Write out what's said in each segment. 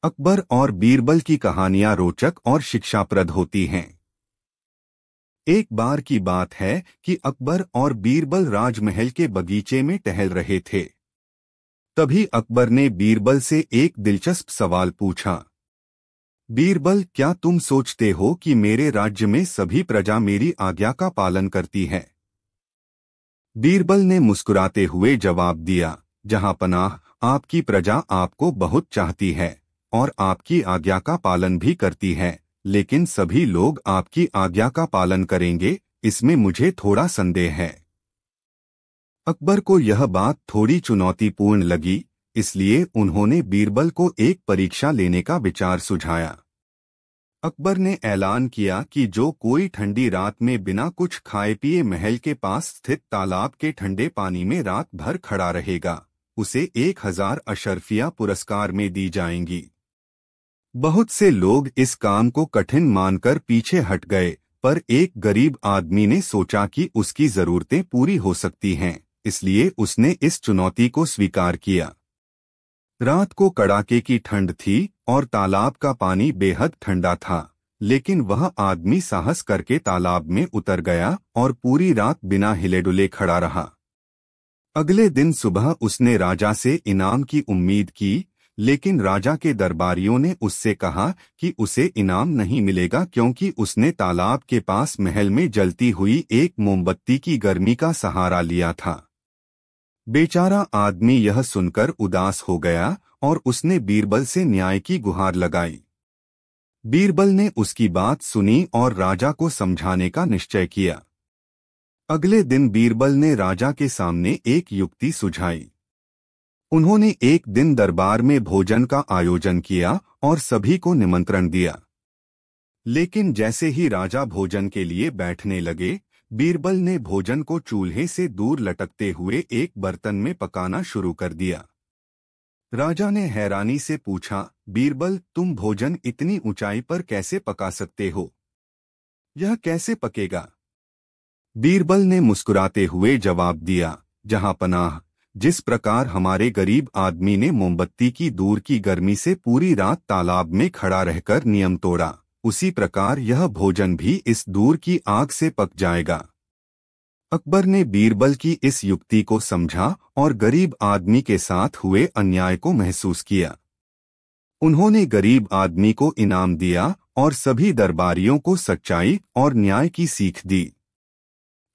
अकबर और बीरबल की कहानियां रोचक और शिक्षाप्रद होती हैं। एक बार की बात है कि अकबर और बीरबल राजमहल के बगीचे में टहल रहे थे। तभी अकबर ने बीरबल से एक दिलचस्प सवाल पूछा। बीरबल, क्या तुम सोचते हो कि मेरे राज्य में सभी प्रजा मेरी आज्ञा का पालन करती है? बीरबल ने मुस्कुराते हुए जवाब दिया, जहां पनाह, आपकी प्रजा आपको बहुत चाहती है और आपकी आज्ञा का पालन भी करती है, लेकिन सभी लोग आपकी आज्ञा का पालन करेंगे, इसमें मुझे थोड़ा संदेह है। अकबर को यह बात थोड़ी चुनौतीपूर्ण लगी, इसलिए उन्होंने बीरबल को एक परीक्षा लेने का विचार सुझाया। अकबर ने ऐलान किया कि जो कोई ठंडी रात में बिना कुछ खाए पिए महल के पास स्थित तालाब के ठंडे पानी में रात भर खड़ा रहेगा, उसे 1000 अशर्फियां पुरस्कार में दी जाएंगी। बहुत से लोग इस काम को कठिन मानकर पीछे हट गए, पर एक गरीब आदमी ने सोचा कि उसकी जरूरतें पूरी हो सकती हैं, इसलिए उसने इस चुनौती को स्वीकार किया। रात को कड़ाके की ठंड थी और तालाब का पानी बेहद ठंडा था, लेकिन वह आदमी साहस करके तालाब में उतर गया और पूरी रात बिना हिले डुले खड़ा रहा। अगले दिन सुबह उसने राजा से इनाम की उम्मीद की, लेकिन राजा के दरबारियों ने उससे कहा कि उसे इनाम नहीं मिलेगा क्योंकि उसने तालाब के पास महल में जलती हुई एक मोमबत्ती की गर्मी का सहारा लिया था। बेचारा आदमी यह सुनकर उदास हो गया और उसने बीरबल से न्याय की गुहार लगाई। बीरबल ने उसकी बात सुनी और राजा को समझाने का निश्चय किया। अगले दिन बीरबल ने राजा के सामने एक युक्ति सुझाई। उन्होंने एक दिन दरबार में भोजन का आयोजन किया और सभी को निमंत्रण दिया। लेकिन जैसे ही राजा भोजन के लिए बैठने लगे, बीरबल ने भोजन को चूल्हे से दूर लटकते हुए एक बर्तन में पकाना शुरू कर दिया। राजा ने हैरानी से पूछा, बीरबल, तुम भोजन इतनी ऊंचाई पर कैसे पका सकते हो? यह कैसे पकेगा? बीरबल ने मुस्कुराते हुए जवाब दिया, जहां पनाह, जिस प्रकार हमारे गरीब आदमी ने मोमबत्ती की दूर की गर्मी से पूरी रात तालाब में खड़ा रहकर नियम तोड़ा, उसी प्रकार यह भोजन भी इस दूर की आग से पक जाएगा। अकबर ने बीरबल की इस युक्ति को समझा और गरीब आदमी के साथ हुए अन्याय को महसूस किया। उन्होंने गरीब आदमी को इनाम दिया और सभी दरबारियों को सच्चाई और न्याय की सीख दी।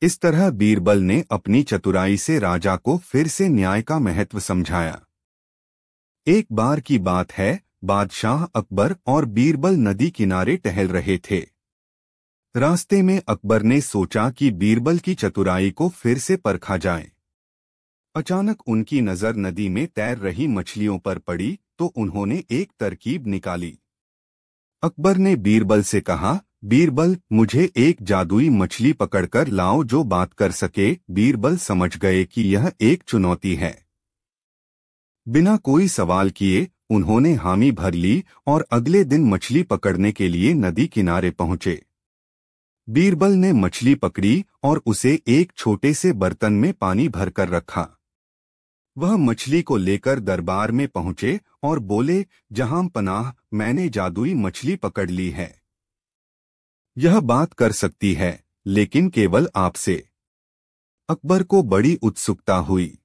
इस तरह बीरबल ने अपनी चतुराई से राजा को फिर से न्याय का महत्व समझाया। एक बार की बात है, बादशाह अकबर और बीरबल नदी किनारे टहल रहे थे। रास्ते में अकबर ने सोचा कि बीरबल की चतुराई को फिर से परखा जाए। अचानक उनकी नजर नदी में तैर रही मछलियों पर पड़ी तो उन्होंने एक तरकीब निकाली। अकबर ने बीरबल से कहा, बीरबल, मुझे एक जादुई मछली पकड़कर लाओ जो बात कर सके। बीरबल समझ गए कि यह एक चुनौती है। बिना कोई सवाल किए उन्होंने हामी भर ली और अगले दिन मछली पकड़ने के लिए नदी किनारे पहुंचे। बीरबल ने मछली पकड़ी और उसे एक छोटे से बर्तन में पानी भरकर रखा। वह मछली को लेकर दरबार में पहुंचे और बोले, जहां पनाह, मैंने जादुई मछली पकड़ ली है। यह बात कर सकती है, लेकिन केवल आपसे। अकबर को बड़ी उत्सुकता हुई।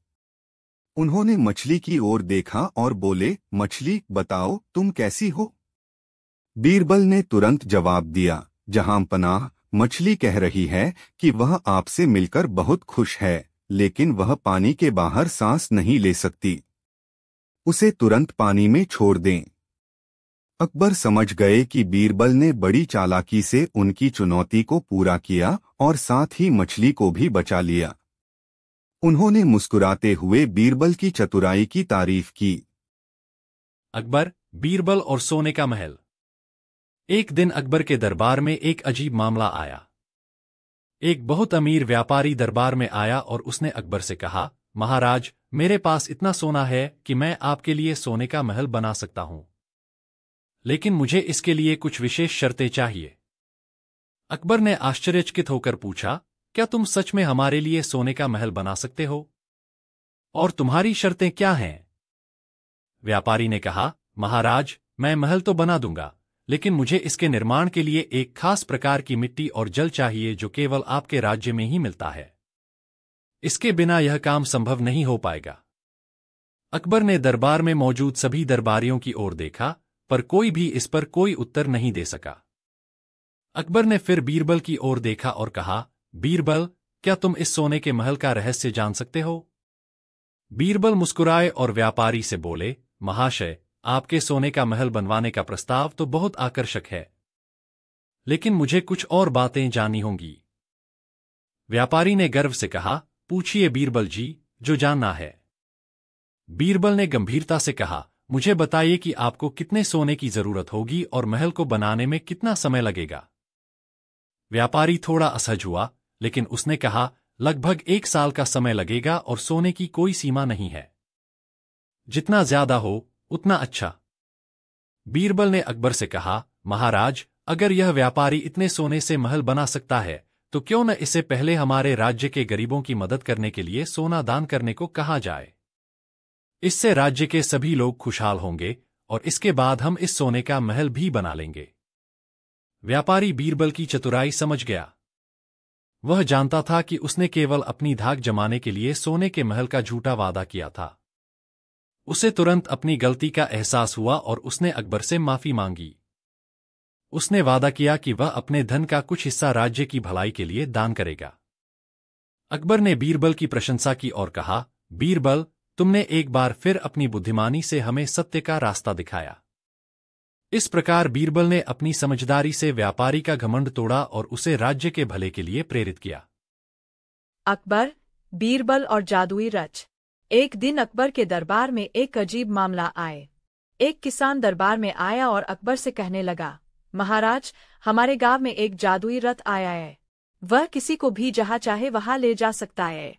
उन्होंने मछली की ओर देखा और बोले, मछली, बताओ तुम कैसी हो? बीरबल ने तुरंत जवाब दिया, जहां पनाह, मछली कह रही है कि वह आपसे मिलकर बहुत खुश है, लेकिन वह पानी के बाहर सांस नहीं ले सकती। उसे तुरंत पानी में छोड़ दें। अकबर समझ गए कि बीरबल ने बड़ी चालाकी से उनकी चुनौती को पूरा किया और साथ ही मछली को भी बचा लिया। उन्होंने मुस्कुराते हुए बीरबल की चतुराई की तारीफ की। अकबर, बीरबल और सोने का महल। एक दिन अकबर के दरबार में एक अजीब मामला आया। एक बहुत अमीर व्यापारी दरबार में आया और उसने अकबर से कहा, महाराज, मेरे पास इतना सोना है कि मैं आपके लिए सोने का महल बना सकता हूं, लेकिन मुझे इसके लिए कुछ विशेष शर्तें चाहिए। अकबर ने आश्चर्यचकित होकर पूछा, क्या तुम सच में हमारे लिए सोने का महल बना सकते हो? और तुम्हारी शर्तें क्या हैं? व्यापारी ने कहा, महाराज, मैं महल तो बना दूंगा, लेकिन मुझे इसके निर्माण के लिए एक खास प्रकार की मिट्टी और जल चाहिए जो केवल आपके राज्य में ही मिलता है। इसके बिना यह काम संभव नहीं हो पाएगा। अकबर ने दरबार में मौजूद सभी दरबारियों की ओर देखा, पर कोई भी इस पर कोई उत्तर नहीं दे सका। अकबर ने फिर बीरबल की ओर देखा और कहा, बीरबल, क्या तुम इस सोने के महल का रहस्य जान सकते हो? बीरबल मुस्कुराए और व्यापारी से बोले, महाशय, आपके सोने का महल बनवाने का प्रस्ताव तो बहुत आकर्षक है, लेकिन मुझे कुछ और बातें जाननी होंगी। व्यापारी ने गर्व से कहा, पूछिए बीरबल जी, जो जानना है। बीरबल ने गंभीरता से कहा, मुझे बताइए कि आपको कितने सोने की जरूरत होगी और महल को बनाने में कितना समय लगेगा। व्यापारी थोड़ा असहज हुआ, लेकिन उसने कहा, लगभग 1 साल का समय लगेगा और सोने की कोई सीमा नहीं है। जितना ज्यादा हो उतना अच्छा। बीरबल ने अकबर से कहा, महाराज, अगर यह व्यापारी इतने सोने से महल बना सकता है, तो क्यों न इसे पहले हमारे राज्य के गरीबों की मदद करने के लिए सोना दान करने को कहा जाए। इससे राज्य के सभी लोग खुशहाल होंगे और इसके बाद हम इस सोने का महल भी बना लेंगे। व्यापारी बीरबल की चतुराई समझ गया। वह जानता था कि उसने केवल अपनी धाक जमाने के लिए सोने के महल का झूठा वादा किया था। उसे तुरंत अपनी गलती का एहसास हुआ और उसने अकबर से माफी मांगी। उसने वादा किया कि वह अपने धन का कुछ हिस्सा राज्य की भलाई के लिए दान करेगा। अकबर ने बीरबल की प्रशंसा की और कहा, बीरबल, तुमने एक बार फिर अपनी बुद्धिमानी से हमें सत्य का रास्ता दिखाया। इस प्रकार बीरबल ने अपनी समझदारी से व्यापारी का घमंड तोड़ा और उसे राज्य के भले के लिए प्रेरित किया। अकबर, बीरबल और जादुई रच। एक दिन अकबर के दरबार में एक अजीब मामला आए। एक किसान दरबार में आया और अकबर से कहने लगा, महाराज, हमारे गांव में एक जादुई रथ आया है। वह किसी को भी जहां चाहे वहां ले जा सकता है।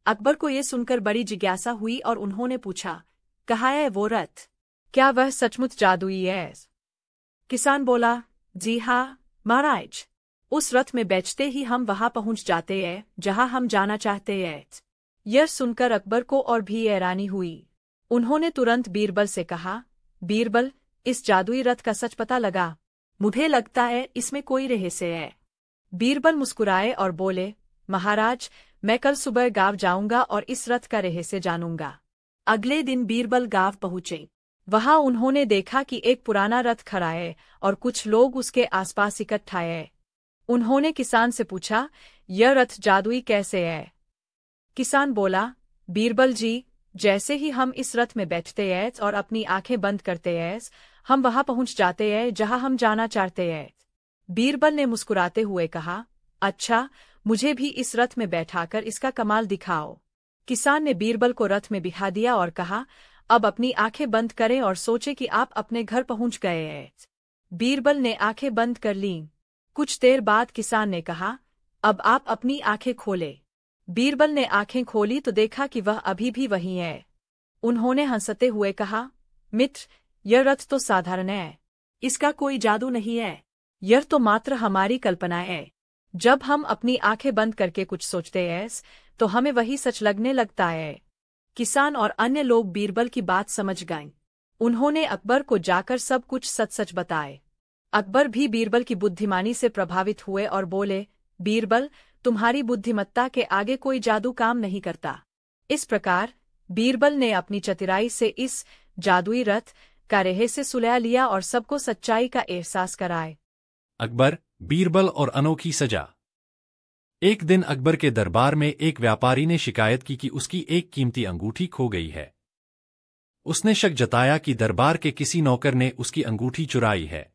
अकबर को ये सुनकर बड़ी जिज्ञासा हुई और उन्होंने पूछा, कहाँ है वो रथ? क्या वह सचमुच जादुई है? किसान बोला, जी हाँ महाराज, उस रथ में बैठते ही हम वहां पहुंच जाते हैं जहां हम जाना चाहते हैं। यह सुनकर अकबर को और भी हैरानी हुई। उन्होंने तुरंत बीरबल से कहा, बीरबल, इस जादुई रथ का सच पता लगा। मुझे लगता है इसमें कोई रहस्य है। बीरबल मुस्कुराए और बोले, महाराज, मैं कल सुबह गांव जाऊंगा और इस रथ का रहस्य जानूंगा। अगले दिन बीरबल गांव पहुंचे। वहां उन्होंने देखा कि एक पुराना रथ खड़ा है और कुछ लोग उसके आसपास इकट्ठा हैं। उन्होंने किसान से पूछा, यह रथ जादुई कैसे है? किसान बोला, बीरबल जी, जैसे ही हम इस रथ में बैठते हैं और अपनी आंखें बंद करते हैं, हम वहां पहुंच जाते हैं जहां हम जाना चाहते हैं। बीरबल ने मुस्कुराते हुए कहा, अच्छा, मुझे भी इस रथ में बैठाकर इसका कमाल दिखाओ। किसान ने बीरबल को रथ में बिठा दिया और कहा, अब अपनी आंखें बंद करें और सोचे कि आप अपने घर पहुंच गए हैं। बीरबल ने आंखें बंद कर लीं। कुछ देर बाद किसान ने कहा, अब आप अपनी आंखें खोले। बीरबल ने आंखें खोली तो देखा कि वह अभी भी वही है। उन्होंने हंसते हुए कहा, मित्र, यह रथ तो साधारण है, इसका कोई जादू नहीं है। यह तो मात्र हमारी कल्पना है। जब हम अपनी आंखें बंद करके कुछ सोचते हैं तो हमें वही सच लगने लगता है। किसान और अन्य लोग बीरबल की बात समझ गए। उन्होंने अकबर को जाकर सब कुछ सच सच बताए। अकबर भी बीरबल की बुद्धिमानी से प्रभावित हुए और बोले, बीरबल, तुम्हारी बुद्धिमत्ता के आगे कोई जादू काम नहीं करता। इस प्रकार बीरबल ने अपनी चतुराई से इस जादुई रथ का रहस्य सुलझा लिया और सबको सच्चाई का एहसास कराए। अकबर, बीरबल और अनोखी सजा। एक दिन अकबर के दरबार में एक व्यापारी ने शिकायत की कि उसकी एक कीमती अंगूठी खो गई है। उसने शक जताया कि दरबार के किसी नौकर ने उसकी अंगूठी चुराई है।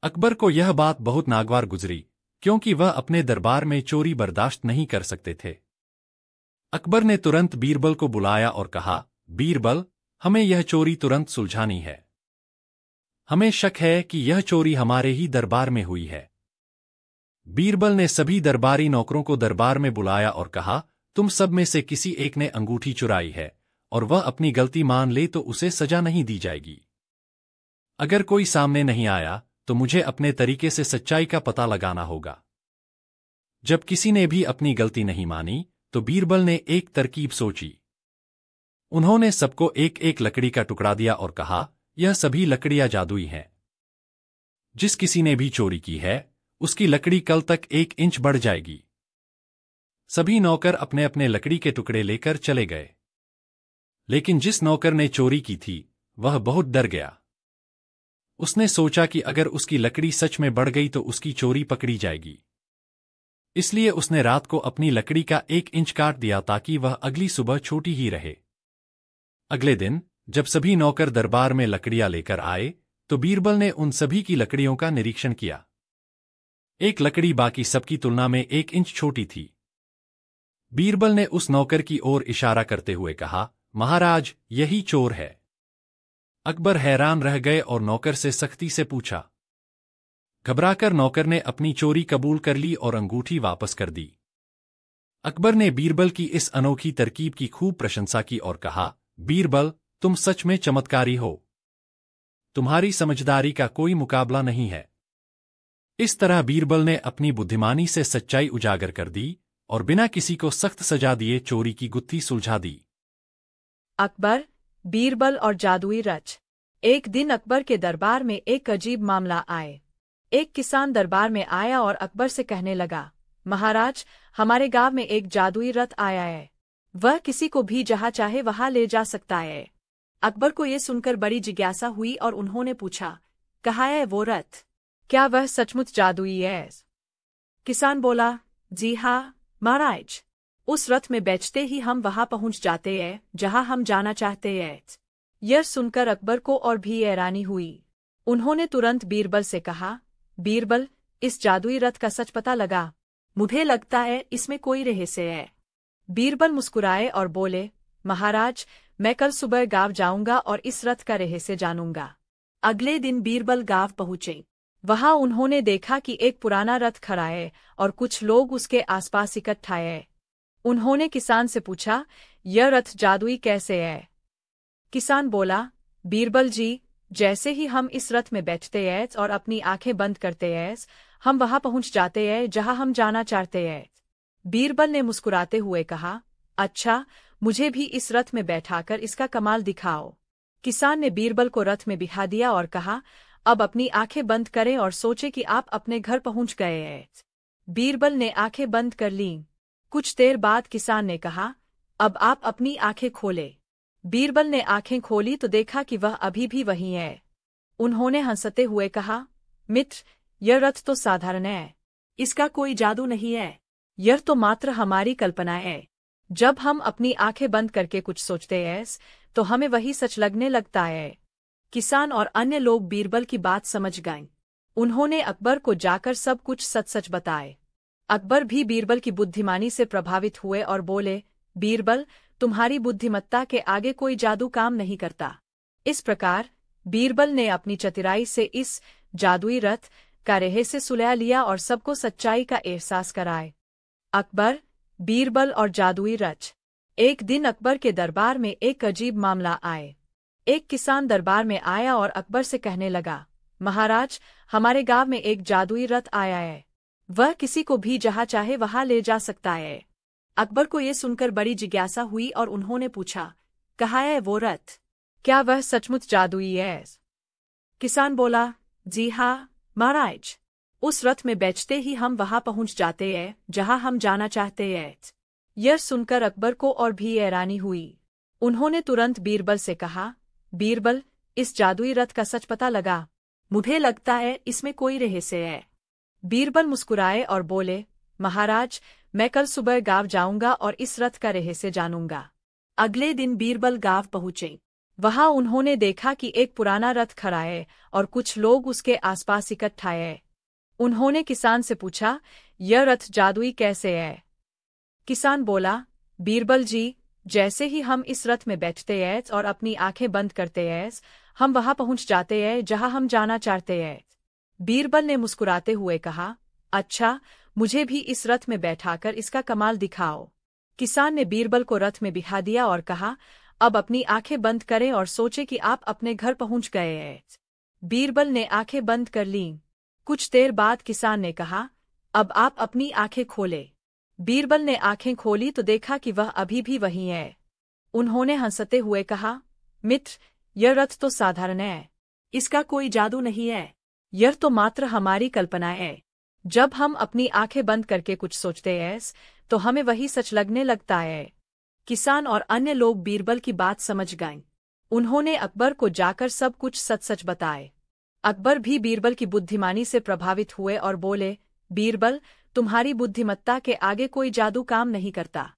अकबर को यह बात बहुत नागवार गुजरी, क्योंकि वह अपने दरबार में चोरी बर्दाश्त नहीं कर सकते थे। अकबर ने तुरंत बीरबल को बुलाया और कहा, बीरबल, हमें यह चोरी तुरंत सुलझानी है। हमें शक है कि यह चोरी हमारे ही दरबार में हुई है। बीरबल ने सभी दरबारी नौकरों को दरबार में बुलाया और कहा, तुम सब में से किसी एक ने अंगूठी चुराई है और वह अपनी गलती मान ले तो उसे सजा नहीं दी जाएगी। अगर कोई सामने नहीं आया तो मुझे अपने तरीके से सच्चाई का पता लगाना होगा। जब किसी ने भी अपनी गलती नहीं मानी तो बीरबल ने एक तरकीब सोची। उन्होंने सबको एक एक लकड़ी का टुकड़ा दिया और कहा, यह सभी लकड़ियां जादुई हैं। जिस किसी ने भी चोरी की है, उसकी लकड़ी कल तक 1 इंच बढ़ जाएगी। सभी नौकर अपने अपने लकड़ी के टुकड़े लेकर चले गए। लेकिन जिस नौकर ने चोरी की थी, वह बहुत डर गया। उसने सोचा कि अगर उसकी लकड़ी सच में बढ़ गई तो उसकी चोरी पकड़ी जाएगी। इसलिए उसने रात को अपनी लकड़ी का 1 इंच काट दिया ताकि वह अगली सुबह छोटी ही रहे। अगले दिन जब सभी नौकर दरबार में लकड़ियां लेकर आए, तो बीरबल ने उन सभी की लकड़ियों का निरीक्षण किया। एक लकड़ी बाकी सबकी तुलना में 1 इंच छोटी थी। बीरबल ने उस नौकर की ओर इशारा करते हुए कहा, महाराज, यही चोर है। अकबर हैरान रह गए और नौकर से सख्ती से पूछा। घबराकर नौकर ने अपनी चोरी कबूल कर ली और अंगूठी वापस कर दी। अकबर ने बीरबल की इस अनोखी तरकीब की खूब प्रशंसा की और कहा, बीरबल, तुम सच में चमत्कारी हो। तुम्हारी समझदारी का कोई मुकाबला नहीं है। इस तरह बीरबल ने अपनी बुद्धिमानी से सच्चाई उजागर कर दी और बिना किसी को सख्त सजा दिए चोरी की गुत्थी सुलझा दी। अकबर, बीरबल और जादुई रच। एक दिन अकबर के दरबार में एक अजीब मामला आए। एक किसान दरबार में आया और अकबर से कहने लगा, महाराज, हमारे गांव में एक जादुई रथ आया है। वह किसी को भी जहां चाहे वहां ले जा सकता है। अकबर को ये सुनकर बड़ी जिज्ञासा हुई और उन्होंने पूछा, कहाँ है वो रथ? क्या वह सचमुच जादुई है? किसान बोला, जी हाँ महाराज, उस रथ में बैठते ही हम वहां पहुंच जाते हैं जहां हम जाना चाहते हैं। यह सुनकर अकबर को और भी हैरानी हुई। उन्होंने तुरंत बीरबल से कहा, बीरबल, इस जादुई रथ का सच पता लगा। मुझे लगता है इसमें कोई रहस्य है। बीरबल मुस्कुराए और बोले, महाराज, मैं कल सुबह गांव जाऊंगा और इस रथ का रहस्य जानूंगा। अगले दिन बीरबल गांव पहुंचे। वहां उन्होंने देखा कि एक पुराना रथ खड़ा है और कुछ लोग उसके आसपास इकट्ठा हैं। उन्होंने किसान से पूछा, यह रथ जादुई कैसे है? किसान बोला, बीरबल जी, जैसे ही हम इस रथ में बैठते हैं और अपनी आंखें बंद करते हैं, हम वहां पहुंच जाते हैं जहां हम जाना चाहते हैं। बीरबल ने मुस्कुराते हुए कहा, अच्छा, मुझे भी इस रथ में बैठाकर इसका कमाल दिखाओ। किसान ने बीरबल को रथ में बिठा दिया और कहा, अब अपनी आंखें बंद करें और सोचे कि आप अपने घर पहुंच गए हैं। बीरबल ने आंखें बंद कर लीं। कुछ देर बाद किसान ने कहा, अब आप अपनी आंखें खोले। बीरबल ने आंखें खोली तो देखा कि वह अभी भी वही है। उन्होंने हंसते हुए कहा, मित्र, यह रथ तो साधारण है। इसका कोई जादू नहीं है। यह तो मात्र हमारी कल्पना है। जब हम अपनी आंखें बंद करके कुछ सोचते हैं तो हमें वही सच लगने लगता है। किसान और अन्य लोग बीरबल की बात समझ गए। उन्होंने अकबर को जाकर सब कुछ सच सच बताए। अकबर भी बीरबल की बुद्धिमानी से प्रभावित हुए और बोले, बीरबल, तुम्हारी बुद्धिमत्ता के आगे कोई जादू काम नहीं करता। इस प्रकार बीरबल ने अपनी चतुराई से इस जादुई रथ का रहस्य सुलझा लिया और सबको सच्चाई का एहसास कराए। अकबर, बीरबल और जादुई रच। एक दिन अकबर के दरबार में एक अजीब मामला आए। एक किसान दरबार में आया और अकबर से कहने लगा, महाराज, हमारे गांव में एक जादुई रथ आया है। वह किसी को भी जहां चाहे वहां ले जा सकता है। अकबर को ये सुनकर बड़ी जिज्ञासा हुई और उन्होंने पूछा, कहाँ है वो रथ? क्या वह सचमुच जादुई है? किसान बोला, जी हाँ महाराज, उस रथ में बैठते ही हम वहां पहुंच जाते हैं जहां हम जाना चाहते हैं। यह सुनकर अकबर को और भी हैरानी हुई। उन्होंने तुरंत बीरबल से कहा, बीरबल, इस जादुई रथ का सच पता लगा। मुझे लगता है इसमें कोई रहस्य है। बीरबल मुस्कुराए और बोले, महाराज, मैं कल सुबह गांव जाऊंगा और इस रथ का रहस्य जानूंगा। अगले दिन बीरबल गांव पहुंचे। वहां उन्होंने देखा कि एक पुराना रथ खड़ा है और कुछ लोग उसके आसपास इकट्ठा हैं। उन्होंने किसान से पूछा, यह रथ जादुई कैसे है? किसान बोला, बीरबल जी, जैसे ही हम इस रथ में बैठते हैं और अपनी आंखें बंद करते हैं, हम वहां पहुंच जाते हैं जहां हम जाना चाहते हैं। बीरबल ने मुस्कुराते हुए कहा, अच्छा, मुझे भी इस रथ में बैठाकर इसका कमाल दिखाओ। किसान ने बीरबल को रथ में बिठा दिया और कहा, अब अपनी आंखें बंद करें और सोचे कि आप अपने घर पहुंच गए हैं। बीरबल ने आंखें बंद कर लीं। कुछ देर बाद किसान ने कहा, अब आप अपनी आंखें खोले। बीरबल ने आंखें खोली तो देखा कि वह अभी भी वही है। उन्होंने हंसते हुए कहा, मित्र, यह रथ तो साधारण है, इसका कोई जादू नहीं है। यह तो मात्र हमारी कल्पना है। जब हम अपनी आंखें बंद करके कुछ सोचते हैं तो हमें वही सच लगने लगता है। किसान और अन्य लोग बीरबल की बात समझ गए। उन्होंने अकबर को जाकर सब कुछ सच सच बताए। अकबर भी बीरबल की बुद्धिमानी से प्रभावित हुए और बोले, बीरबल, तुम्हारी बुद्धिमत्ता के आगे कोई जादू काम नहीं करता।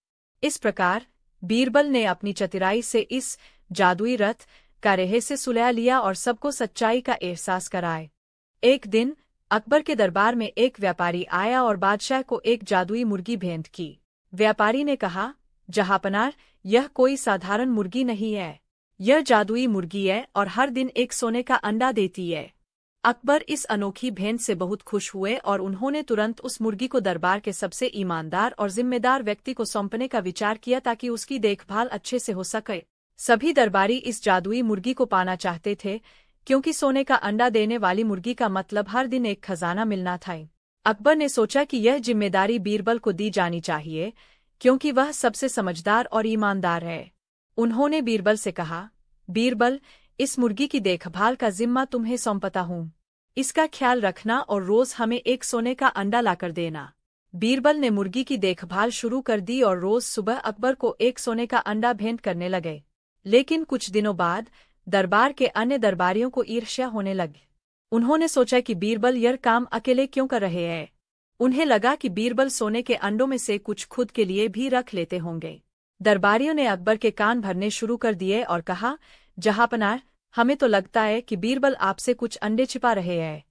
इस प्रकार बीरबल ने अपनी चतुराई से इस जादुई रथ का रहस्य सुलझा लिया और सबको सच्चाई का एहसास कराए। एक दिन अकबर के दरबार में एक व्यापारी आया और बादशाह को एक जादुई मुर्गी भेंट की। व्यापारी ने कहा, जहांपनाह, यह कोई साधारण मुर्गी नहीं है, यह जादुई मुर्गी है और हर दिन एक सोने का अंडा देती है। अकबर इस अनोखी भेंट से बहुत खुश हुए और उन्होंने तुरंत उस मुर्गी को दरबार के सबसे ईमानदार और जिम्मेदार व्यक्ति को सौंपने का विचार किया ताकि उसकी देखभाल अच्छे से हो सके। सभी दरबारी इस जादुई मुर्गी को पाना चाहते थे, क्योंकि सोने का अंडा देने वाली मुर्गी का मतलब हर दिन एक खजाना मिलना था। अकबर ने सोचा कि यह जिम्मेदारी बीरबल को दी जानी चाहिए, क्योंकि वह सबसे समझदार और ईमानदार है। उन्होंने बीरबल से कहा, बीरबल, इस मुर्गी की देखभाल का जिम्मा तुम्हें सौंपता हूँ। इसका ख्याल रखना और रोज हमें एक सोने का अंडा लाकर देना। बीरबल ने मुर्गी की देखभाल शुरू कर दी और रोज सुबह अकबर को एक सोने का अंडा भेंट करने लगे। लेकिन कुछ दिनों बाद दरबार के अन्य दरबारियों को ईर्ष्या होने लगी। उन्होंने सोचा कि बीरबल यह काम अकेले क्यों कर रहे हैं। उन्हें लगा कि बीरबल सोने के अंडों में से कुछ खुद के लिए भी रख लेते होंगे। दरबारियों ने अकबर के कान भरने शुरू कर दिए और कहा, जहांपनाह, हमें तो लगता है कि बीरबल आपसे कुछ अंडे छिपा रहे हैं।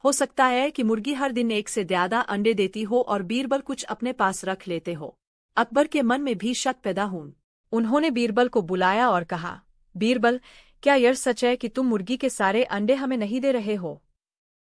हो सकता है कि मुर्गी हर दिन एक से ज्यादा अंडे देती हो और बीरबल कुछ अपने पास रख लेते हो। अकबर के मन में भी शक पैदा हुआ। उन्होंने बीरबल को बुलाया और कहा, बीरबल, क्या यह सच है कि तुम मुर्गी के सारे अंडे हमें नहीं दे रहे हो?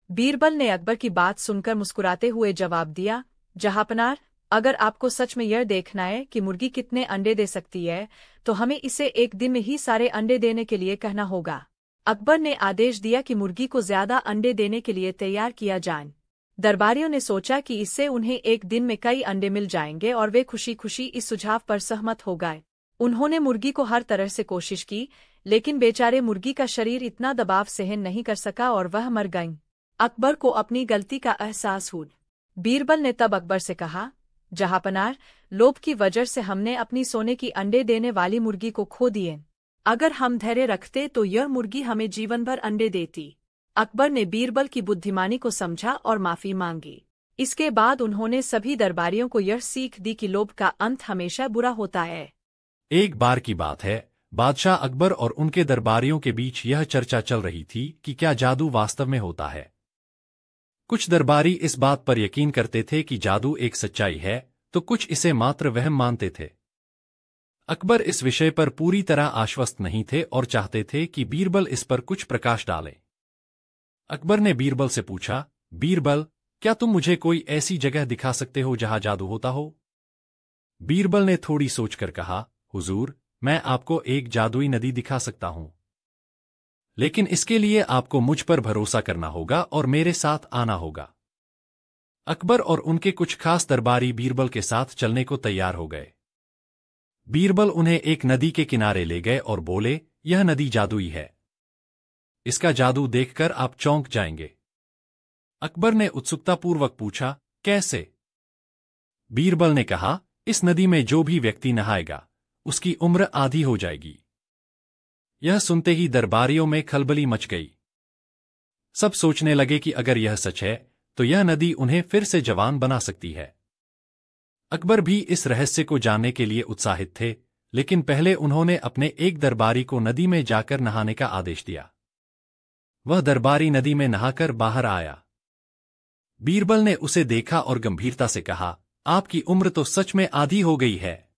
बीरबल ने अकबर की बात सुनकर मुस्कुराते हुए जवाब दिया, जहांपनाह, अगर आपको सच में यह देखना है कि मुर्गी कितने अंडे दे सकती है, तो हमें इसे एक दिन में ही सारे अंडे देने के लिए कहना होगा। अकबर ने आदेश दिया कि मुर्गी को ज्यादा अंडे देने के लिए तैयार किया जाए। दरबारियों ने सोचा कि इससे उन्हें एक दिन में कई अंडे मिल जाएंगे और वे खुशी खुशी इस सुझाव पर सहमत हो गए। उन्होंने मुर्गी को हर तरह से कोशिश की, लेकिन बेचारे मुर्गी का शरीर इतना दबाव सहन नहीं कर सका और वह मर गई। अकबर को अपनी गलती का एहसास हुआ। बीरबल ने तब अकबर से कहा, जहांपनाह, लोभ की वजह से हमने अपनी सोने की अंडे देने वाली मुर्गी को खो दिए। अगर हम धैर्य रखते तो यह मुर्गी हमें जीवन भर अंडे देती। अकबर ने बीरबल की बुद्धिमानी को समझा और माफी मांगी। इसके बाद उन्होंने सभी दरबारियों को यह सीख दी कि लोभ का अंत हमेशा बुरा होता है। एक बार की बात है, बादशाह अकबर और उनके दरबारियों के बीच यह चर्चा चल रही थी कि क्या जादू वास्तव में होता है। कुछ दरबारी इस बात पर यकीन करते थे कि जादू एक सच्चाई है, तो कुछ इसे मात्र वहम मानते थे। अकबर इस विषय पर पूरी तरह आश्वस्त नहीं थे और चाहते थे कि बीरबल इस पर कुछ प्रकाश डाले। अकबर ने बीरबल से पूछा, बीरबल, क्या तुम मुझे कोई ऐसी जगह दिखा सकते हो जहां जादू होता हो? बीरबल ने थोड़ी सोचकर कहा, हुजूर, मैं आपको एक जादुई नदी दिखा सकता हूं, लेकिन इसके लिए आपको मुझ पर भरोसा करना होगा और मेरे साथ आना होगा। अकबर और उनके कुछ खास दरबारी बीरबल के साथ चलने को तैयार हो गए। बीरबल उन्हें एक नदी के किनारे ले गए और बोले, यह नदी जादुई है। इसका जादू देखकर आप चौंक जाएंगे। अकबर ने उत्सुकतापूर्वक पूछा, कैसे? बीरबल ने कहा, इस नदी में जो भी व्यक्ति नहाएगा उसकी उम्र आधी हो जाएगी। यह सुनते ही दरबारियों में खलबली मच गई। सब सोचने लगे कि अगर यह सच है तो यह नदी उन्हें फिर से जवान बना सकती है। अकबर भी इस रहस्य को जानने के लिए उत्साहित थे, लेकिन पहले उन्होंने अपने एक दरबारी को नदी में जाकर नहाने का आदेश दिया। वह दरबारी नदी में नहाकर बाहर आया। बीरबल ने उसे देखा और गंभीरता से कहा, आपकी उम्र तो सच में आधी हो गई है।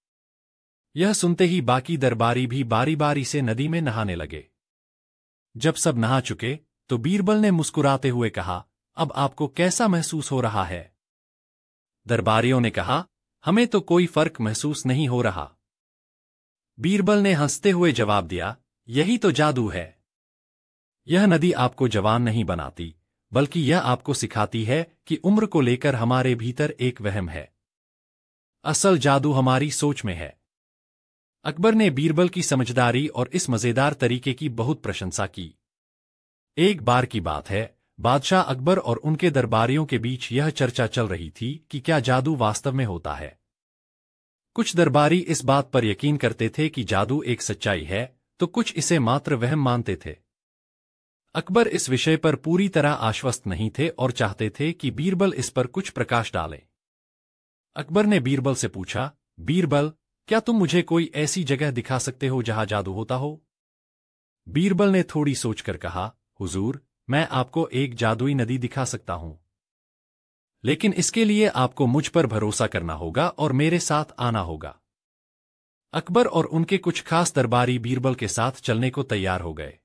यह सुनते ही बाकी दरबारी भी बारी बारी से नदी में नहाने लगे। जब सब नहा चुके तो बीरबल ने मुस्कुराते हुए कहा, अब आपको कैसा महसूस हो रहा है? दरबारियों ने कहा, हमें तो कोई फर्क महसूस नहीं हो रहा। बीरबल ने हंसते हुए जवाब दिया, यही तो जादू है। यह नदी आपको जवान नहीं बनाती, बल्कि यह आपको सिखाती है कि उम्र को लेकर हमारे भीतर एक वहम है। असल जादू हमारी सोच में है। अकबर ने बीरबल की समझदारी और इस मजेदार तरीके की बहुत प्रशंसा की। एक बार की बात है, बादशाह अकबर और उनके दरबारियों के बीच यह चर्चा चल रही थी कि क्या जादू वास्तव में होता है। कुछ दरबारी इस बात पर यकीन करते थे कि जादू एक सच्चाई है, तो कुछ इसे मात्र वहम मानते थे। अकबर इस विषय पर पूरी तरह आश्वस्त नहीं थे और चाहते थे कि बीरबल इस पर कुछ प्रकाश डाले। अकबर ने बीरबल से पूछा, बीरबल, क्या तुम मुझे कोई ऐसी जगह दिखा सकते हो जहां जादू होता हो? बीरबल ने थोड़ी सोचकर कहा, हुजूर, मैं आपको एक जादुई नदी दिखा सकता हूं, लेकिन इसके लिए आपको मुझ पर भरोसा करना होगा और मेरे साथ आना होगा। अकबर और उनके कुछ खास दरबारी बीरबल के साथ चलने को तैयार हो गए।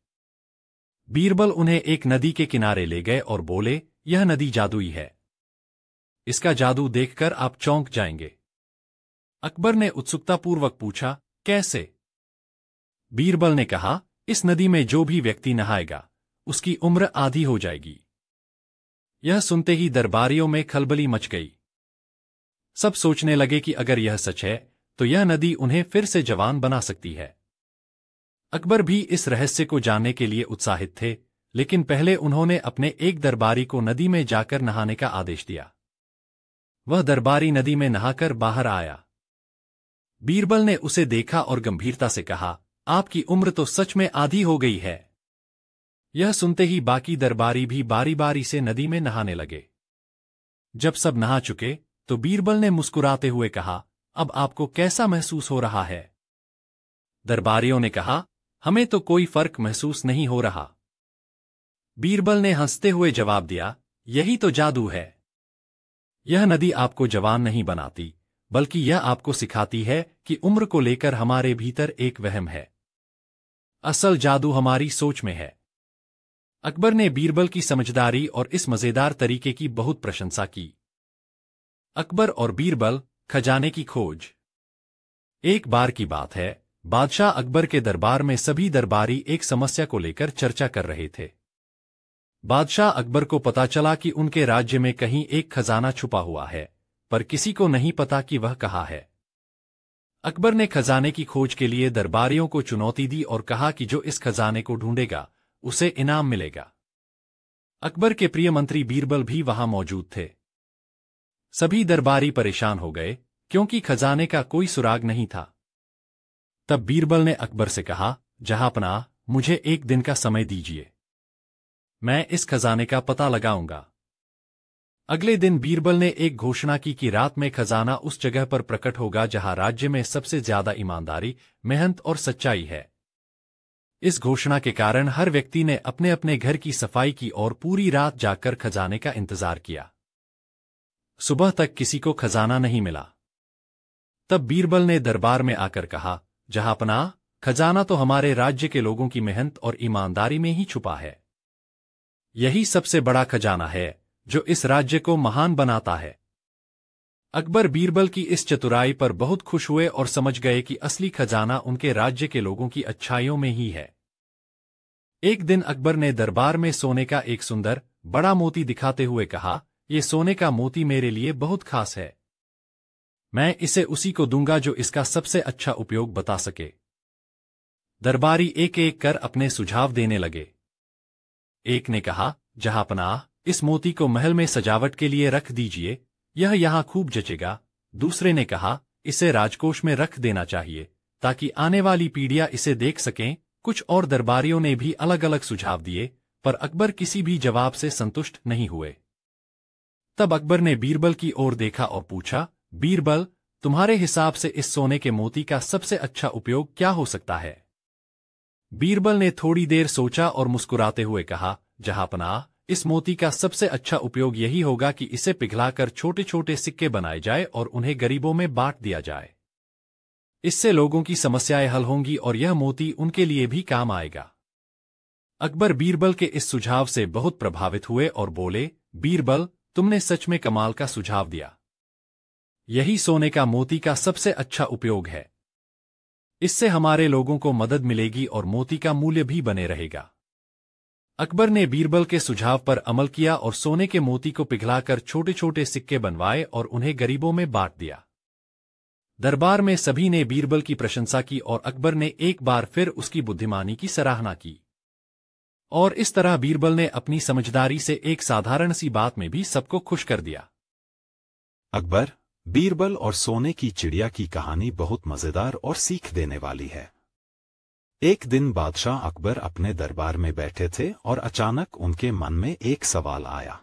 बीरबल उन्हें एक नदी के किनारे ले गए और बोले, यह नदी जादुई है। इसका जादू देखकर आप चौंक जाएंगे। अकबर ने उत्सुकतापूर्वक पूछा, कैसे? बीरबल ने कहा, इस नदी में जो भी व्यक्ति नहाएगा, उसकी उम्र आधी हो जाएगी। यह सुनते ही दरबारियों में खलबली मच गई। सब सोचने लगे कि अगर यह सच है, तो यह नदी उन्हें फिर से जवान बना सकती है। अकबर भी इस रहस्य को जानने के लिए उत्साहित थे, लेकिन पहले उन्होंने अपने एक दरबारी को नदी में जाकर नहाने का आदेश दिया। वह दरबारी नदी में नहाकर बाहर आया। बीरबल ने उसे देखा और गंभीरता से कहा, आपकी उम्र तो सच में आधी हो गई है। यह सुनते ही बाकी दरबारी भी बारी बारी से नदी में नहाने लगे। जब सब नहा चुके, तो बीरबल ने मुस्कुराते हुए कहा, अब आपको कैसा महसूस हो रहा है? दरबारियों ने कहा, हमें तो कोई फर्क महसूस नहीं हो रहा। बीरबल ने हंसते हुए जवाब दिया, यही तो जादू है। यह नदी आपको जवान नहीं बनाती, बल्कि यह आपको सिखाती है कि उम्र को लेकर हमारे भीतर एक वहम है। असल जादू हमारी सोच में है। अकबर ने बीरबल की समझदारी और इस मजेदार तरीके की बहुत प्रशंसा की। अकबर और बीरबल, खजाने की खोज। एक बार की बात है, बादशाह अकबर के दरबार में सभी दरबारी एक समस्या को लेकर चर्चा कर रहे थे। बादशाह अकबर को पता चला कि उनके राज्य में कहीं एक खजाना छुपा हुआ है, पर किसी को नहीं पता कि वह कहाँ है। अकबर ने खजाने की खोज के लिए दरबारियों को चुनौती दी और कहा कि जो इस खजाने को ढूंढेगा, उसे इनाम मिलेगा। अकबर के प्रिय मंत्री बीरबल भी वहां मौजूद थे। सभी दरबारी परेशान हो गए, क्योंकि खजाने का कोई सुराग नहीं था। तब बीरबल ने अकबर से कहा, जहांपनाह, मुझे एक दिन का समय दीजिए, मैं इस खजाने का पता लगाऊंगा। अगले दिन बीरबल ने एक घोषणा की कि रात में खजाना उस जगह पर प्रकट होगा जहां राज्य में सबसे ज्यादा ईमानदारी, मेहनत और सच्चाई है। इस घोषणा के कारण हर व्यक्ति ने अपने अपने घर की सफाई की और पूरी रात जागकर खजाने का इंतजार किया। सुबह तक किसी को खजाना नहीं मिला। तब बीरबल ने दरबार में आकर कहा, जहांपनाह, खजाना तो हमारे राज्य के लोगों की मेहनत और ईमानदारी में ही छुपा है। यही सबसे बड़ा खजाना है जो इस राज्य को महान बनाता है। अकबर बीरबल की इस चतुराई पर बहुत खुश हुए और समझ गए कि असली खजाना उनके राज्य के लोगों की अच्छाइयों में ही है। एक दिन अकबर ने दरबार में सोने का एक सुंदर, बड़ा मोती दिखाते हुए कहा, यह सोने का मोती मेरे लिए बहुत खास है। मैं इसे उसी को दूंगा जो इसका सबसे अच्छा उपयोग बता सके। दरबारी एक एक कर अपने सुझाव देने लगे। एक ने कहा, जहांपनाह, इस मोती को महल में सजावट के लिए रख दीजिए, यह यहां खूब जचेगा। दूसरे ने कहा, इसे राजकोष में रख देना चाहिए, ताकि आने वाली पीढ़ियां इसे देख सकें। कुछ और दरबारियों ने भी अलग अलग सुझाव दिए, पर अकबर किसी भी जवाब से संतुष्ट नहीं हुए। तब अकबर ने बीरबल की ओर देखा और पूछा, बीरबल, तुम्हारे हिसाब से इस सोने के मोती का सबसे अच्छा उपयोग क्या हो सकता है? बीरबल ने थोड़ी देर सोचा और मुस्कुराते हुए कहा, जहांपनाह, इस मोती का सबसे अच्छा उपयोग यही होगा कि इसे पिघलाकर छोटे छोटे सिक्के बनाए जाए और उन्हें गरीबों में बांट दिया जाए। इससे लोगों की समस्याएं हल होंगी और यह मोती उनके लिए भी काम आएगा। अकबर बीरबल के इस सुझाव से बहुत प्रभावित हुए और बोले, बीरबल, तुमने सच में कमाल का सुझाव दिया। यही सोने का मोती का सबसे अच्छा उपयोग है। इससे हमारे लोगों को मदद मिलेगी और मोती का मूल्य भी बने रहेगा। अकबर ने बीरबल के सुझाव पर अमल किया और सोने के मोती को पिघलाकर छोटे छोटे सिक्के बनवाए और उन्हें गरीबों में बांट दिया। दरबार में सभी ने बीरबल की प्रशंसा की और अकबर ने एक बार फिर उसकी बुद्धिमानी की सराहना की। और इस तरह बीरबल ने अपनी समझदारी से एक साधारण सी बात में भी सबको खुश कर दिया। अकबर, बीरबल और सोने की चिड़िया की कहानी बहुत मजेदार और सीख देने वाली है। एक दिन बादशाह अकबर अपने दरबार में बैठे थे और अचानक उनके मन में एक सवाल आया।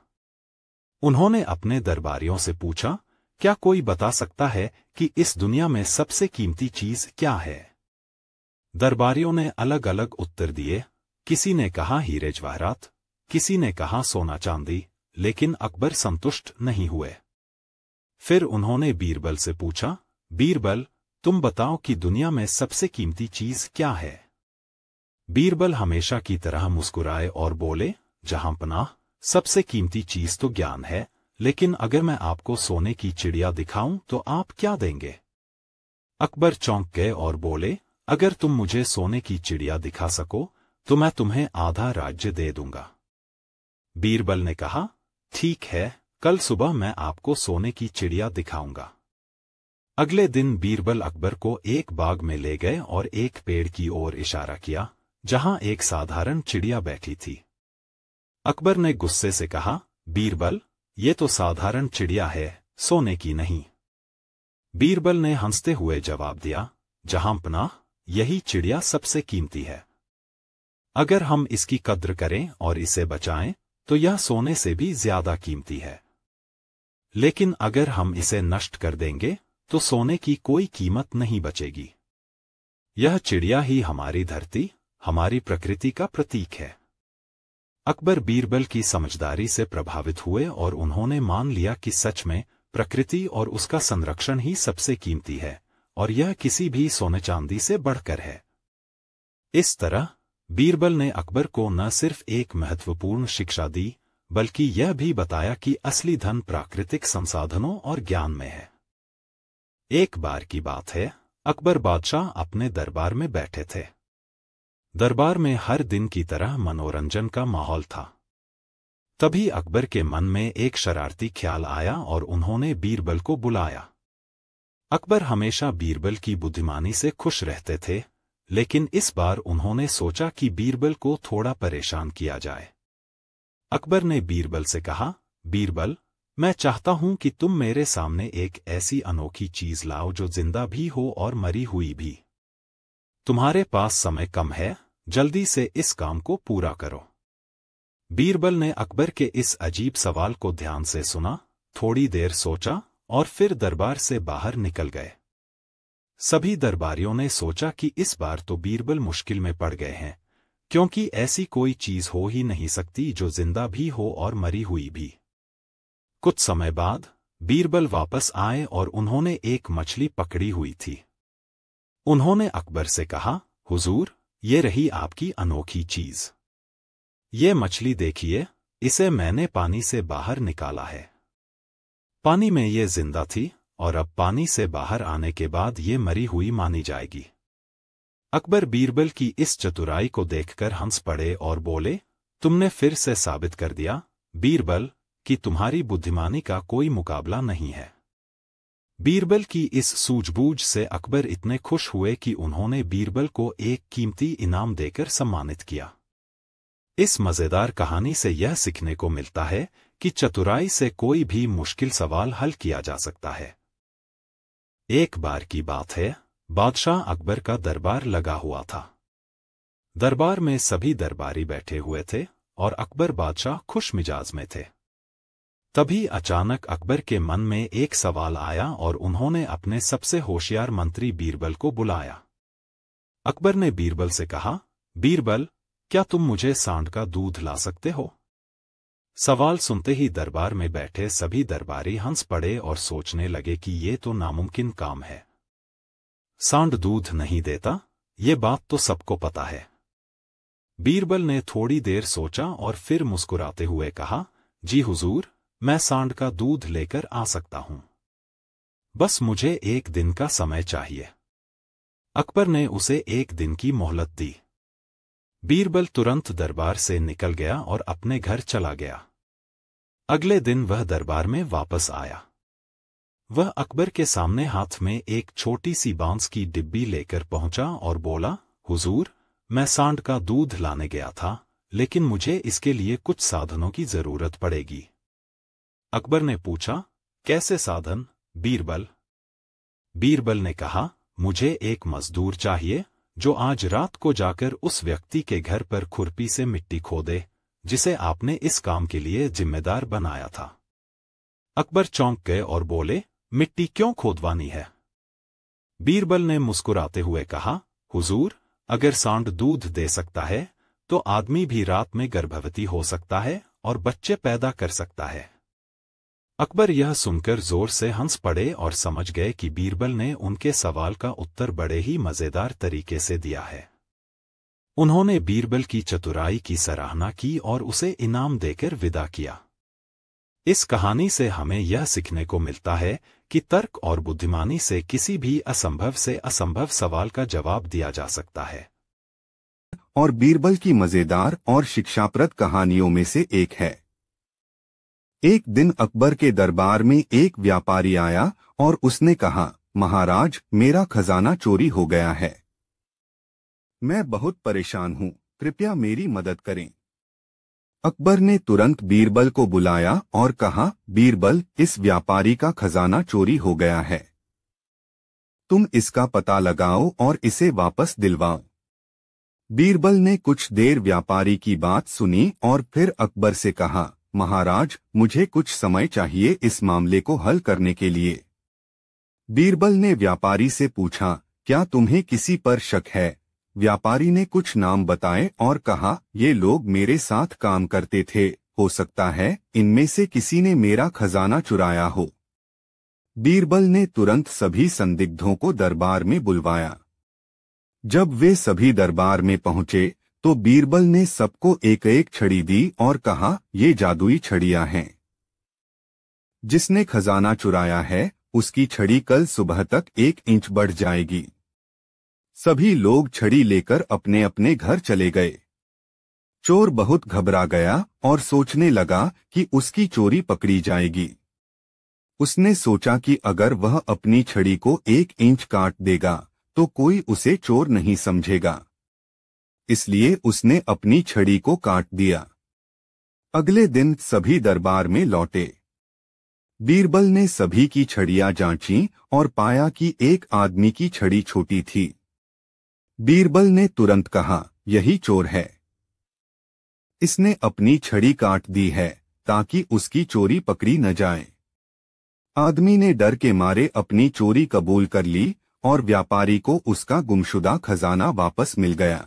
उन्होंने अपने दरबारियों से पूछा, क्या कोई बता सकता है कि इस दुनिया में सबसे कीमती चीज क्या है? दरबारियों ने अलग अलग उत्तर दिए। किसी ने कहा हीरे जवाहरात, किसी ने कहा सोना चांदी, लेकिन अकबर संतुष्ट नहीं हुए। फिर उन्होंने बीरबल से पूछा, बीरबल, तुम बताओ कि दुनिया में सबसे कीमती चीज क्या है? बीरबल हमेशा की तरह मुस्कुराए और बोले, जहांपनाह, सबसे कीमती चीज तो ज्ञान है, लेकिन अगर मैं आपको सोने की चिड़िया दिखाऊं तो आप क्या देंगे? अकबर चौंक गए और बोले, अगर तुम मुझे सोने की चिड़िया दिखा सको तो मैं तुम्हें आधा राज्य दे दूंगा। बीरबल ने कहा, ठीक है, कल सुबह मैं आपको सोने की चिड़िया दिखाऊंगा। अगले दिन बीरबल अकबर को एक बाग में ले गए और एक पेड़ की ओर इशारा किया, जहां एक साधारण चिड़िया बैठी थी। अकबर ने गुस्से से कहा, बीरबल, ये तो साधारण चिड़िया है, सोने की नहीं। बीरबल ने हंसते हुए जवाब दिया, जहांपनाह, यही चिड़िया सबसे कीमती है। अगर हम इसकी कद्र करें और इसे बचाएं तो यह सोने से भी ज्यादा कीमती है। लेकिन अगर हम इसे नष्ट कर देंगे तो सोने की कोई कीमत नहीं बचेगी। यह चिड़िया ही हमारी धरती, हमारी प्रकृति का प्रतीक है। अकबर बीरबल की समझदारी से प्रभावित हुए और उन्होंने मान लिया कि सच में प्रकृति और उसका संरक्षण ही सबसे कीमती है और यह किसी भी सोने चांदी से बढ़कर है। इस तरह बीरबल ने अकबर को न सिर्फ एक महत्वपूर्ण शिक्षा दी, बल्कि यह भी बताया कि असली धन प्राकृतिक संसाधनों और ज्ञान में है। एक बार की बात है, अकबर बादशाह अपने दरबार में बैठे थे। दरबार में हर दिन की तरह मनोरंजन का माहौल था। तभी अकबर के मन में एक शरारती ख्याल आया और उन्होंने बीरबल को बुलाया। अकबर हमेशा बीरबल की बुद्धिमानी से खुश रहते थे, लेकिन इस बार उन्होंने सोचा कि बीरबल को थोड़ा परेशान किया जाए। अकबर ने बीरबल से कहा, बीरबल, मैं चाहता हूं कि तुम मेरे सामने एक ऐसी अनोखी चीज लाओ जो जिंदा भी हो और मरी हुई भी। तुम्हारे पास समय कम है, जल्दी से इस काम को पूरा करो। बीरबल ने अकबर के इस अजीब सवाल को ध्यान से सुना, थोड़ी देर सोचा और फिर दरबार से बाहर निकल गए। सभी दरबारियों ने सोचा कि इस बार तो बीरबल मुश्किल में पड़ गए हैं, क्योंकि ऐसी कोई चीज हो ही नहीं सकती जो जिंदा भी हो और मरी हुई भी। कुछ समय बाद बीरबल वापस आए और उन्होंने एक मछली पकड़ी हुई थी। उन्होंने अकबर से कहा, हुजूर, ये रही आपकी अनोखी चीज। ये मछली देखिए, इसे मैंने पानी से बाहर निकाला है। पानी में ये जिंदा थी और अब पानी से बाहर आने के बाद ये मरी हुई मानी जाएगी। अकबर बीरबल की इस चतुराई को देखकर हंस पड़े और बोले, तुमने फिर से साबित कर दिया, बीरबल, कि तुम्हारी बुद्धिमानी का कोई मुकाबला नहीं है। बीरबल की इस सूझबूझ से अकबर इतने खुश हुए कि उन्होंने बीरबल को एक कीमती इनाम देकर सम्मानित किया। इस मजेदार कहानी से यह सीखने को मिलता है कि चतुराई से कोई भी मुश्किल सवाल हल किया जा सकता है। एक बार की बात है, बादशाह अकबर का दरबार लगा हुआ था। दरबार में सभी दरबारी बैठे हुए थे और अकबर बादशाह खुश मिजाज में थे। तभी अचानक अकबर के मन में एक सवाल आया और उन्होंने अपने सबसे होशियार मंत्री बीरबल को बुलाया। अकबर ने बीरबल से कहा, बीरबल, क्या तुम मुझे सांड का दूध ला सकते हो? सवाल सुनते ही दरबार में बैठे सभी दरबारी हंस पड़े और सोचने लगे कि ये तो नामुमकिन काम है। सांड दूध नहीं देता, ये बात तो सबको पता है। बीरबल ने थोड़ी देर सोचा और फिर मुस्कुराते हुए कहा, जी हुजूर, मैं सांड का दूध लेकर आ सकता हूं। बस मुझे एक दिन का समय चाहिए। अकबर ने उसे एक दिन की मोहलत दी। बीरबल तुरंत दरबार से निकल गया और अपने घर चला गया। अगले दिन वह दरबार में वापस आया। वह अकबर के सामने हाथ में एक छोटी सी बांस की डिब्बी लेकर पहुंचा और बोला, हुजूर, मैं सांड का दूध लाने गया था, लेकिन मुझे इसके लिए कुछ साधनों की जरूरत पड़ेगी। अकबर ने पूछा, कैसे साधन, बीरबल? बीरबल ने कहा, मुझे एक मजदूर चाहिए जो आज रात को जाकर उस व्यक्ति के घर पर खुरपी से मिट्टी खोदे जिसे आपने इस काम के लिए जिम्मेदार बनाया था। अकबर चौंक गए और बोले, मिट्टी क्यों खोदवानी है? बीरबल ने मुस्कुराते हुए कहा, हुजूर, अगर सांड दूध दे सकता है तो आदमी भी रात में गर्भवती हो सकता है और बच्चे पैदा कर सकता है। अकबर यह सुनकर जोर से हंस पड़े और समझ गए कि बीरबल ने उनके सवाल का उत्तर बड़े ही मजेदार तरीके से दिया है। उन्होंने बीरबल की चतुराई की सराहना की और उसे इनाम देकर विदा किया। इस कहानी से हमें यह सीखने को मिलता है कि तर्क और बुद्धिमानी से किसी भी असंभव से असंभव सवाल का जवाब दिया जा सकता है। और बीरबल की मजेदार और शिक्षाप्रद कहानियों में से एक है। एक दिन अकबर के दरबार में एक व्यापारी आया और उसने कहा, महाराज, मेरा खजाना चोरी हो गया है। मैं बहुत परेशान हूँ, कृपया मेरी मदद करें। अकबर ने तुरंत बीरबल को बुलाया और कहा, बीरबल, इस व्यापारी का खजाना चोरी हो गया है। तुम इसका पता लगाओ और इसे वापस दिलवाओ। बीरबल ने कुछ देर व्यापारी की बात सुनी और फिर अकबर से कहा, महाराज, मुझे कुछ समय चाहिए इस मामले को हल करने के लिए। बीरबल ने व्यापारी से पूछा, क्या तुम्हें किसी पर शक है? व्यापारी ने कुछ नाम बताए और कहा, ये लोग मेरे साथ काम करते थे, हो सकता है इनमें से किसी ने मेरा खजाना चुराया हो। बीरबल ने तुरंत सभी संदिग्धों को दरबार में बुलवाया। जब वे सभी दरबार में पहुंचे तो बीरबल ने सबको एक एक छड़ी दी और कहा, ये जादुई छड़ियां हैं। जिसने खजाना चुराया है उसकी छड़ी कल सुबह तक 1 इंच बढ़ जाएगी। सभी लोग छड़ी लेकर अपने अपने घर चले गए। चोर बहुत घबरा गया और सोचने लगा कि उसकी चोरी पकड़ी जाएगी। उसने सोचा कि अगर वह अपनी छड़ी को 1 इंच काट देगा तो कोई उसे चोर नहीं समझेगा, इसलिए उसने अपनी छड़ी को काट दिया। अगले दिन सभी दरबार में लौटे। बीरबल ने सभी की छड़ियां जांची और पाया कि एक आदमी की छड़ी छोटी थी। बीरबल ने तुरंत कहा, यही चोर है। इसने अपनी छड़ी काट दी है ताकि उसकी चोरी पकड़ी न जाए। आदमी ने डर के मारे अपनी चोरी कबूल कर ली और व्यापारी को उसका गुमशुदा खजाना वापस मिल गया।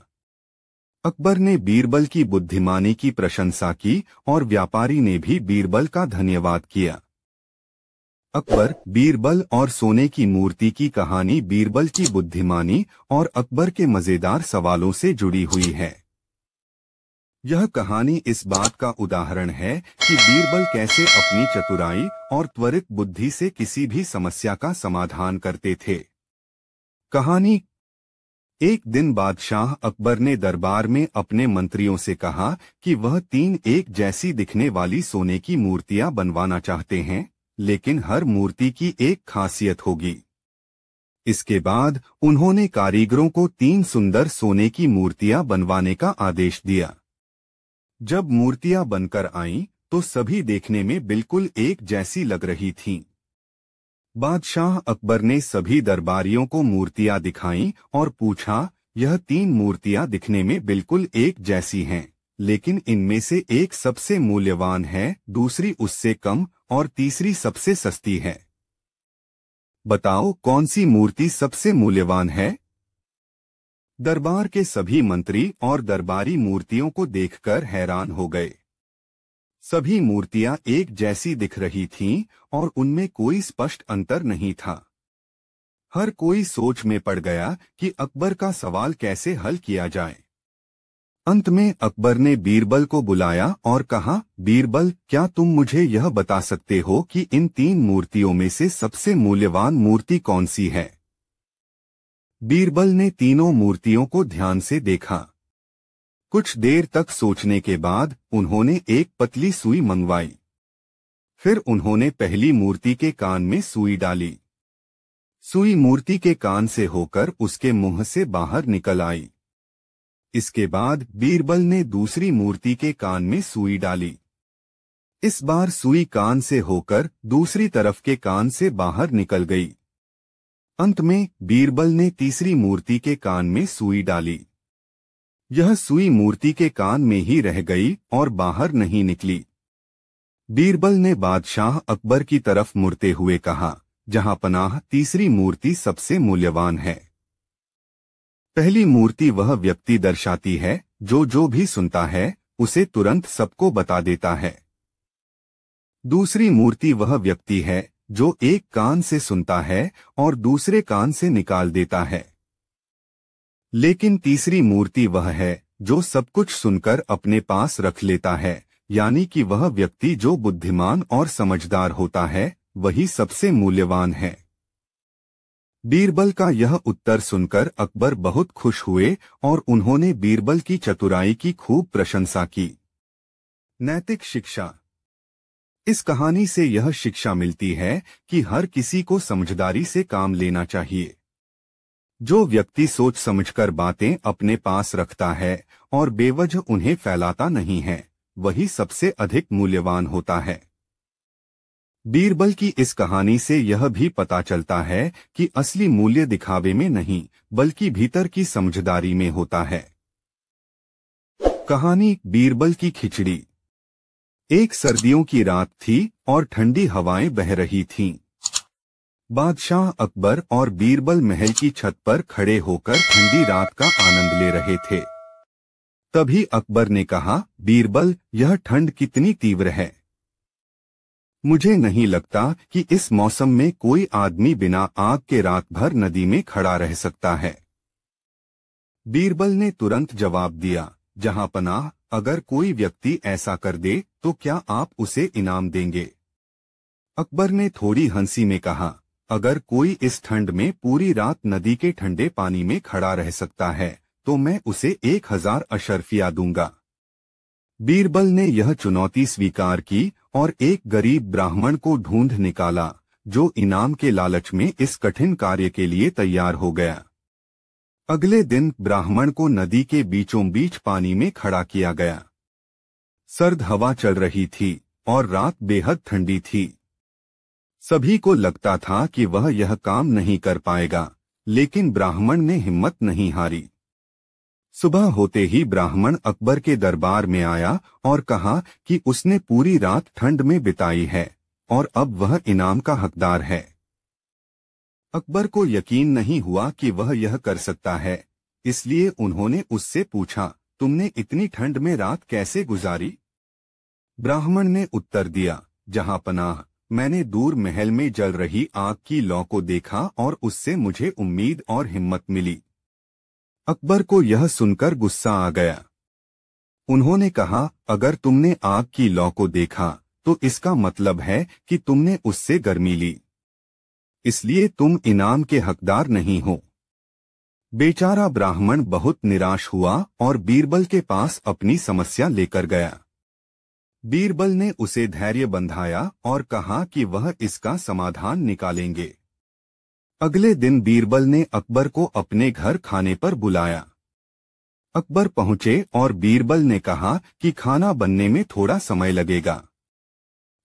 अकबर ने बीरबल की बुद्धिमानी की प्रशंसा की और व्यापारी ने भी बीरबल का धन्यवाद किया। अकबर, बीरबल और सोने की मूर्ति की कहानी बीरबल की बुद्धिमानी और अकबर के मजेदार सवालों से जुड़ी हुई है। यह कहानी इस बात का उदाहरण है कि बीरबल कैसे अपनी चतुराई और त्वरित बुद्धि से किसी भी समस्या का समाधान करते थे। कहानी। एक दिन बादशाह अकबर ने दरबार में अपने मंत्रियों से कहा कि वह 3 एक जैसी दिखने वाली सोने की मूर्तियां बनवाना चाहते हैं, लेकिन हर मूर्ति की एक खासियत होगी। इसके बाद उन्होंने कारीगरों को 3 सुंदर सोने की मूर्तियां बनवाने का आदेश दिया। जब मूर्तियां बनकर आईं तो सभी देखने में बिल्कुल एक जैसी लग रही थीं। बादशाह अकबर ने सभी दरबारियों को मूर्तियां दिखाईं और पूछा, यह 3 मूर्तियां दिखने में बिल्कुल एक जैसी हैं, लेकिन इनमें से एक सबसे मूल्यवान है, दूसरी उससे कम और तीसरी सबसे सस्ती है। बताओ कौन सी मूर्ति सबसे मूल्यवान है? दरबार के सभी मंत्री और दरबारी मूर्तियों को देखकर हैरान हो गए। सभी मूर्तियां एक जैसी दिख रही थीं और उनमें कोई स्पष्ट अंतर नहीं था। हर कोई सोच में पड़ गया कि अकबर का सवाल कैसे हल किया जाए। अंत में अकबर ने बीरबल को बुलाया और कहा, बीरबल, क्या तुम मुझे यह बता सकते हो कि इन 3 मूर्तियों में से सबसे मूल्यवान मूर्ति कौन सी है? बीरबल ने तीनों मूर्तियों को ध्यान से देखा। कुछ देर तक सोचने के बाद उन्होंने एक पतली सुई मंगवाई। फिर उन्होंने पहली मूर्ति के कान में सुई डाली। सुई मूर्ति के कान से होकर उसके मुंह से बाहर निकल आई। इसके बाद बीरबल ने दूसरी मूर्ति के कान में सुई डाली। इस बार सुई कान से होकर दूसरी तरफ के कान से बाहर निकल गई। अंत में बीरबल ने तीसरी मूर्ति के कान में सुई डाली। यह सुई मूर्ति के कान में ही रह गई और बाहर नहीं निकली। बीरबल ने बादशाह अकबर की तरफ मुड़ते हुए कहा, जहां पनाह तीसरी मूर्ति सबसे मूल्यवान है। पहली मूर्ति वह व्यक्ति दर्शाती है जो भी सुनता है उसे तुरंत सबको बता देता है। दूसरी मूर्ति वह व्यक्ति है जो एक कान से सुनता है और दूसरे कान से निकाल देता है। लेकिन तीसरी मूर्ति वह है जो सब कुछ सुनकर अपने पास रख लेता है, यानी कि वह व्यक्ति जो बुद्धिमान और समझदार होता है वही सबसे मूल्यवान है। बीरबल का यह उत्तर सुनकर अकबर बहुत खुश हुए और उन्होंने बीरबल की चतुराई की खूब प्रशंसा की। नैतिक शिक्षा। इस कहानी से यह शिक्षा मिलती है कि हर किसी को समझदारी से काम लेना चाहिए। जो व्यक्ति सोच समझकर बातें अपने पास रखता है और बेवजह उन्हें फैलाता नहीं है, वही सबसे अधिक मूल्यवान होता है। बीरबल की इस कहानी से यह भी पता चलता है कि असली मूल्य दिखावे में नहीं बल्कि भीतर की समझदारी में होता है। कहानी बीरबल की खिचड़ी। एक सर्दियों की रात थी और ठंडी हवाएं बह रही थीं। बादशाह अकबर और बीरबल महल की छत पर खड़े होकर ठंडी रात का आनंद ले रहे थे। तभी अकबर ने कहा, बीरबल, यह ठंड कितनी तीव्र है। मुझे नहीं लगता कि इस मौसम में कोई आदमी बिना आग के रात भर नदी में खड़ा रह सकता है। बीरबल ने तुरंत जवाब दिया, जहां पनाह, अगर कोई व्यक्ति ऐसा कर दे तो क्या आप उसे इनाम देंगे? अकबर ने थोड़ी हंसी में कहा, अगर कोई इस ठंड में पूरी रात नदी के ठंडे पानी में खड़ा रह सकता है तो मैं उसे 1000 अशर्फिया दूंगा। बीरबल ने यह चुनौती स्वीकार की और एक गरीब ब्राह्मण को ढूंढ निकाला जो इनाम के लालच में इस कठिन कार्य के लिए तैयार हो गया। अगले दिन ब्राह्मण को नदी के बीचों बीच पानी में खड़ा किया गया। सर्द हवा चल रही थी और रात बेहद ठंडी थी। सभी को लगता था कि वह यह काम नहीं कर पाएगा, लेकिन ब्राह्मण ने हिम्मत नहीं हारी। सुबह होते ही ब्राह्मण अकबर के दरबार में आया और कहा कि उसने पूरी रात ठंड में बिताई है और अब वह इनाम का हकदार है। अकबर को यकीन नहीं हुआ कि वह यह कर सकता है, इसलिए उन्होंने उससे पूछा, तुमने इतनी ठंड में रात कैसे गुजारी? ब्राह्मण ने उत्तर दिया, जहां पनाह, मैंने दूर महल में जल रही आग की लौ को देखा और उससे मुझे उम्मीद और हिम्मत मिली। अकबर को यह सुनकर गुस्सा आ गया। उन्होंने कहा, अगर तुमने आग की लौ को देखा तो इसका मतलब है कि तुमने उससे गर्मी ली, इसलिए तुम इनाम के हकदार नहीं हो। बेचारा ब्राह्मण बहुत निराश हुआ और बीरबल के पास अपनी समस्या लेकर गया। बीरबल ने उसे धैर्य बंधाया और कहा कि वह इसका समाधान निकालेंगे। अगले दिन बीरबल ने अकबर को अपने घर खाने पर बुलाया। अकबर पहुंचे और बीरबल ने कहा कि खाना बनने में थोड़ा समय लगेगा।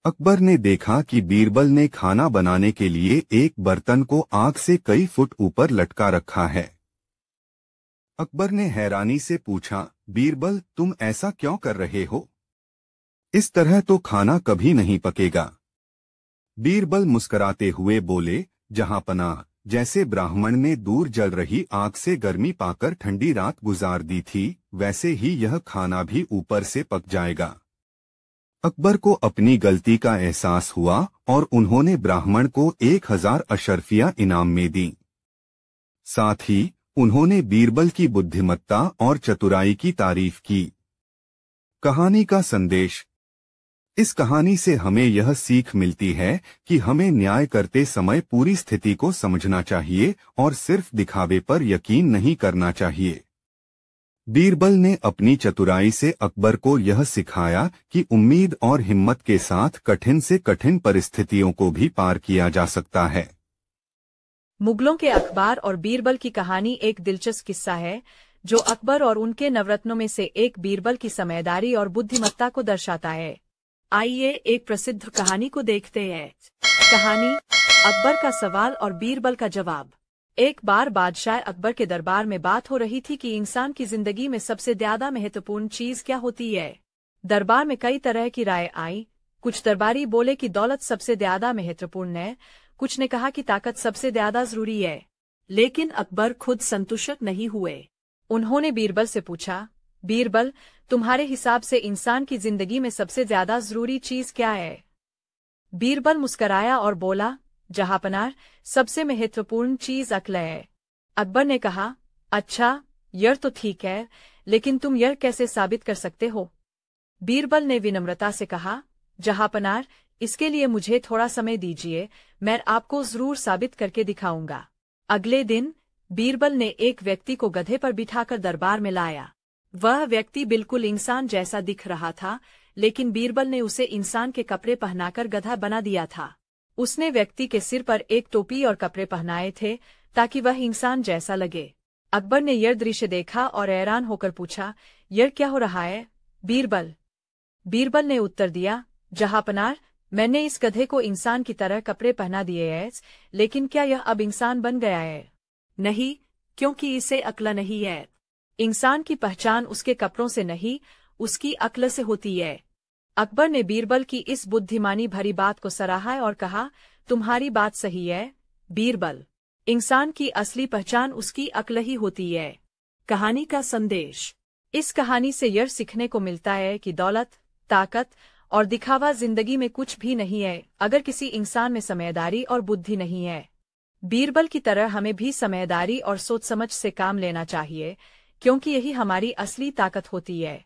अकबर ने देखा कि बीरबल ने खाना बनाने के लिए एक बर्तन को आग से कई फुट ऊपर लटका रखा है। अकबर ने हैरानी से पूछा, बीरबल, तुम ऐसा क्यों कर रहे हो? इस तरह तो खाना कभी नहीं पकेगा। बीरबल मुस्कुराते हुए बोले, जहां पनाह, जैसे ब्राह्मण ने दूर जल रही आग से गर्मी पाकर ठंडी रात गुजार दी थी, वैसे ही यह खाना भी ऊपर से पक जाएगा। अकबर को अपनी गलती का एहसास हुआ और उन्होंने ब्राह्मण को 1000 अशर्फिया इनाम में दी। साथ ही उन्होंने बीरबल की बुद्धिमत्ता और चतुराई की तारीफ की। कहानी का संदेश। इस कहानी से हमें यह सीख मिलती है कि हमें न्याय करते समय पूरी स्थिति को समझना चाहिए और सिर्फ दिखावे पर यकीन नहीं करना चाहिए। बीरबल ने अपनी चतुराई से अकबर को यह सिखाया कि उम्मीद और हिम्मत के साथ कठिन से कठिन परिस्थितियों को भी पार किया जा सकता है। मुगलों के अखबार और बीरबल की कहानी एक दिलचस्प किस्सा है जो अकबर और उनके नवरत्नों में से एक बीरबल की समझदारी और बुद्धिमत्ता को दर्शाता है। आइए एक प्रसिद्ध कहानी को देखते हैं। कहानी अकबर का सवाल और बीरबल का जवाब। एक बार बादशाह अकबर के दरबार में बात हो रही थी कि इंसान की जिंदगी में सबसे ज्यादा महत्वपूर्ण चीज क्या होती है। दरबार में कई तरह की राय आई। कुछ दरबारी बोले कि दौलत सबसे ज्यादा महत्वपूर्ण है, कुछ ने कहा कि ताकत सबसे ज्यादा जरूरी है। लेकिन अकबर खुद संतुष्ट नहीं हुए। उन्होंने बीरबल से पूछा, बीरबल, तुम्हारे हिसाब से इंसान की जिंदगी में सबसे ज्यादा जरूरी चीज क्या है? बीरबल मुस्कराया और बोला, जहांपनाह, सबसे महत्वपूर्ण चीज अक्ल है। अकबर ने कहा, अच्छा, यह तो ठीक है, लेकिन तुम यह कैसे साबित कर सकते हो? बीरबल ने विनम्रता से कहा, जहांपनाह, इसके लिए मुझे थोड़ा समय दीजिए, मैं आपको जरूर साबित करके दिखाऊंगा। अगले दिन बीरबल ने एक व्यक्ति को गधे पर बिठाकर दरबार में लाया। वह व्यक्ति बिल्कुल इंसान जैसा दिख रहा था, लेकिन बीरबल ने उसे इंसान के कपड़े पहनाकर गधा बना दिया था। उसने व्यक्ति के सिर पर एक टोपी और कपड़े पहनाए थे ताकि वह इंसान जैसा लगे। अकबर ने यह दृश्य देखा और हैरान होकर पूछा, यह क्या हो रहा है बीरबल? बीरबल ने उत्तर दिया, जहांपनाह, मैंने इस गधे को इंसान की तरह कपड़े पहना दिए हैं, लेकिन क्या यह अब इंसान बन गया है? नहीं, क्योंकि इसे अक्ल नहीं है। इंसान की पहचान उसके कपड़ों से नहीं, उसकी अक्ल से होती है। अकबर ने बीरबल की इस बुद्धिमानी भरी बात को सराहा और कहा, तुम्हारी बात सही है बीरबल। इंसान की असली पहचान उसकी अक्ल ही होती है। कहानी का संदेश। इस कहानी से यह सीखने को मिलता है कि दौलत, ताकत और दिखावा जिंदगी में कुछ भी नहीं है अगर किसी इंसान में समझदारी और बुद्धि नहीं है। बीरबल की तरह हमें भी समझदारी और सोच समझ से काम लेना चाहिए, क्योंकि यही हमारी असली ताकत होती है।